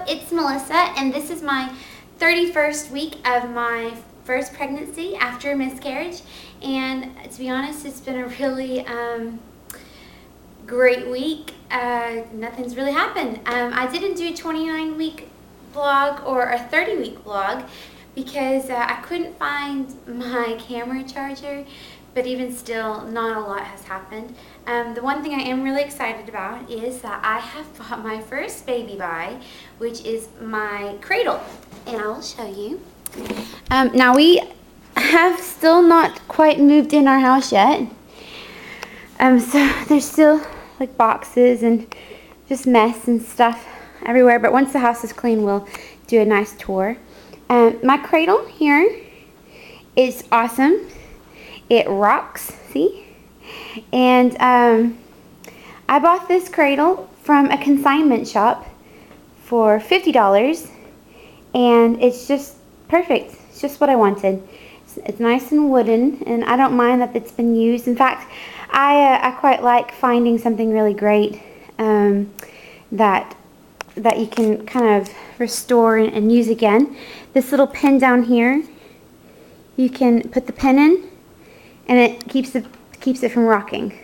it's Melissa, and this is my 31st week of my first pregnancy after a miscarriage. And to be honest, it's been a really great week. Nothing's really happened. I didn't do a 29-week vlog or a 30-week vlog because I couldn't find my camera charger. But even still, not a lot has happened. The one thing I am really excited about is that I have bought my first baby buy, which is my cradle. And I will show you. Now we have still not quite moved in our house yet. So there's still like boxes and just mess and stuff everywhere. But once the house is clean, we'll do a nice tour. My cradle here is awesome. It rocks, see? And I bought this cradle from a consignment shop for $50, and it's just perfect. It's just what I wanted. It's nice and wooden, and I don't mind that it's been used. In fact, I quite like finding something really great that you can kind of restore and use again. This little pin down here, you can put the pin in, and it keeps it from rocking.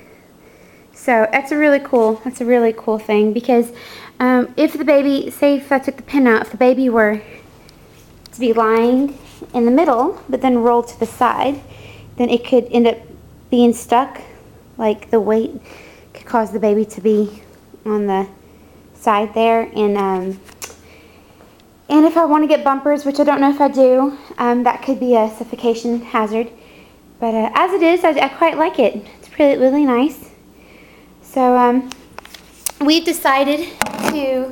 So that's a really cool thing, because if the baby, say if I took the pin out, if the baby were to be lying in the middle but then roll to the side, then it could end up being stuck. Like the weight could cause the baby to be on the side there, and if I want to get bumpers, which I don't know if I do, that could be a suffocation hazard. But as it is, I quite like it. It's really nice. So we've decided to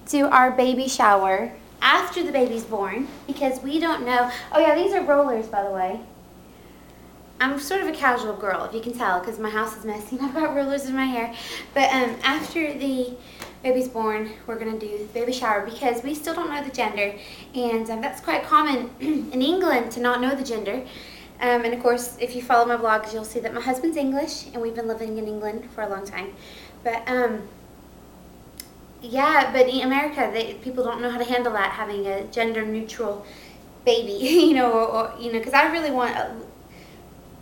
do our baby shower after the baby's born, because we don't know. Oh yeah, these are rollers, by the way. I'm sort of a casual girl, if you can tell, because my house is messy and I've got rollers in my hair. But after the baby's born, we're going to do the baby shower, because we still don't know the gender. And that's quite common in England to not know the gender. And of course, if you follow my blogs, you'll see that my husband's English, and we've been living in England for a long time. But yeah, but in America, people don't know how to handle that, having a gender-neutral baby, you know, or because I really want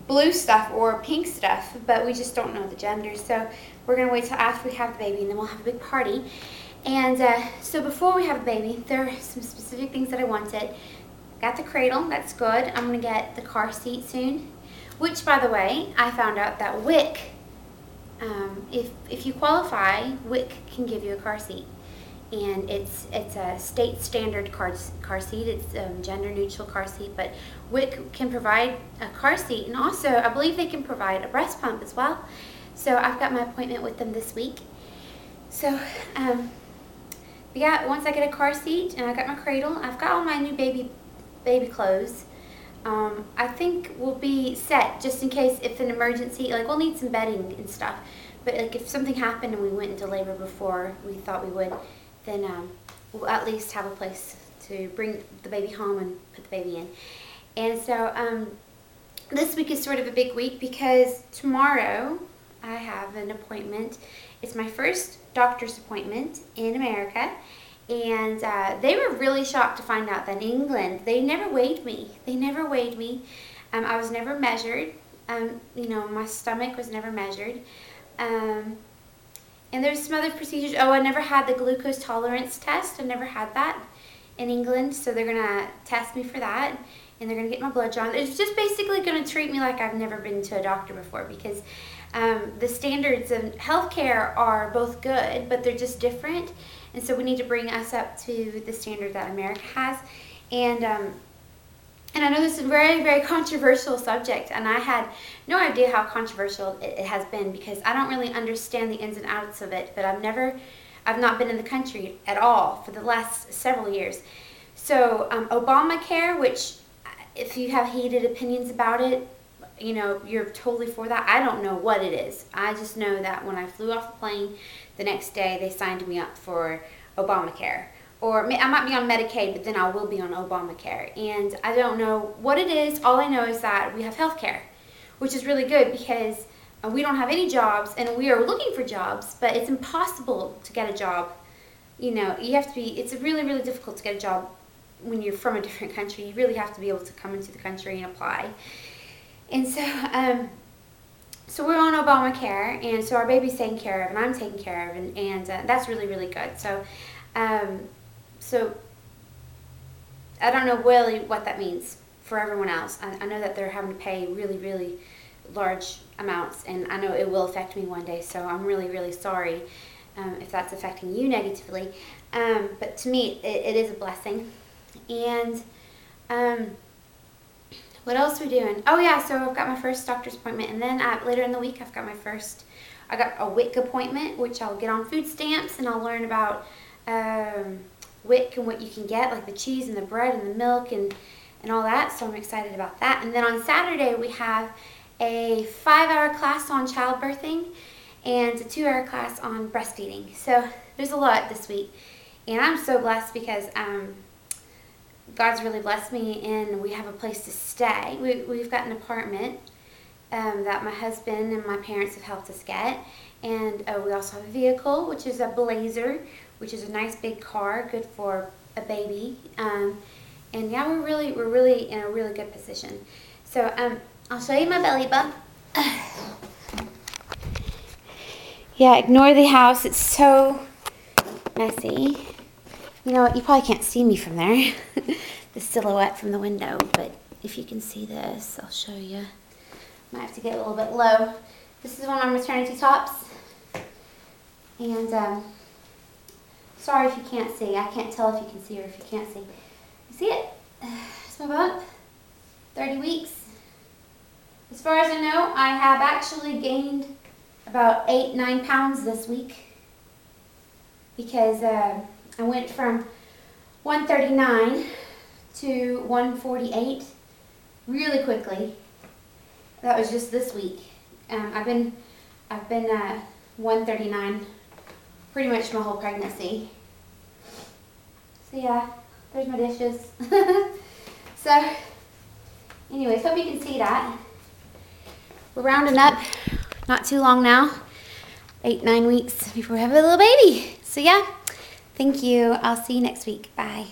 blue stuff or pink stuff, but we just don't know the gender. So we're gonna wait till after we have the baby, and then we'll have a big party. And so before we have the baby, there are some specific things that I wanted. Got the cradle, that's good. I'm gonna get the car seat soon, which, by the way, I found out that WIC, if you qualify, WIC can give you a car seat, and it's a state standard car seat. It's gender neutral car seat, but WIC can provide a car seat, and also I believe they can provide a breast pump as well. So I've got my appointment with them this week. So yeah, once I get a car seat and I got my cradle, I've got all my new baby clothes. I think we'll be set, just in case if an emergency, like we'll need some bedding and stuff, but like if something happened and we went into labor before we thought we would, then we'll at least have a place to bring the baby home and put the baby in. And so this week is sort of a big week, because tomorrow I have an appointment. It's my first doctor's appointment in America. And they were really shocked to find out that in England, they never weighed me. They never weighed me. I was never measured. You know, my stomach was never measured. And there's some other procedures. Oh, I never had the glucose tolerance test. I never had that in England. So they're going to test me for that. And they're going to get my blood drawn. It's just basically going to treat me like I've never been to a doctor before, because the standards of healthcare are both good, but they're just different. And so we need to bring us up to the standard that America has. And I know this is a very controversial subject, and I had no idea how controversial it has been, because I don't really understand the ins and outs of it. But I've not been in the country at all for the last several years. So Obamacare, which if you have heated opinions about it, you know, you're totally for that. I don't know what it is. I just know that when I flew off the plane, the next day they signed me up for Obamacare. Or I might be on Medicaid, but then I will be on Obamacare. And I don't know what it is. All I know is that we have health care, which is really good, because we don't have any jobs, and we are looking for jobs, but it's impossible to get a job you know, you have to be, it's really, really difficult to get a job when you're from a different country. You really have to be able to come into the country and apply. And so we're on Obamacare, and so our baby's taken care of, and I'm taken care of, and that's really, really good. So, so I don't know really what that means for everyone else. I know that they're having to pay really, really large amounts, and I know it will affect me one day, so I'm really, really sorry if that's affecting you negatively. But to me, it is a blessing. And what else are we doing? Oh yeah, so I've got my first doctor's appointment, and then later in the week I got a WIC appointment, which I'll get on food stamps, and I'll learn about WIC and what you can get, like the cheese and the bread and the milk and all that, so I'm excited about that. And then on Saturday we have a 5-hour class on childbirthing and a 2-hour class on breastfeeding. So there's a lot this week, and I'm so blessed because God's really blessed me, and we have a place to stay. We've got an apartment that my husband and my parents have helped us get, and we also have a vehicle, which is a Blazer, which is a nice big car, good for a baby. And yeah, we're really in a really good position. So I'll show you my belly bump. Yeah, ignore the house. It's so messy. You know what? You probably can't see me from there. The silhouette from the window, but if you can see this, I'll show you. Might have to get a little bit low. This is one of my maternity tops. And sorry if you can't see. I can't tell if you can see or if you can't see. You see it? It's my bump. 30 weeks. As far as I know, I have actually gained about 8-9 pounds this week, because I went from 139 to 148 really quickly. That was just this week. I've been 139 pretty much my whole pregnancy. So yeah, there's my dishes. So anyways, hope you can see that. We're rounding up, not too long now, 8-9 weeks before we have a little baby. So yeah, thank you. I'll see you next week. Bye.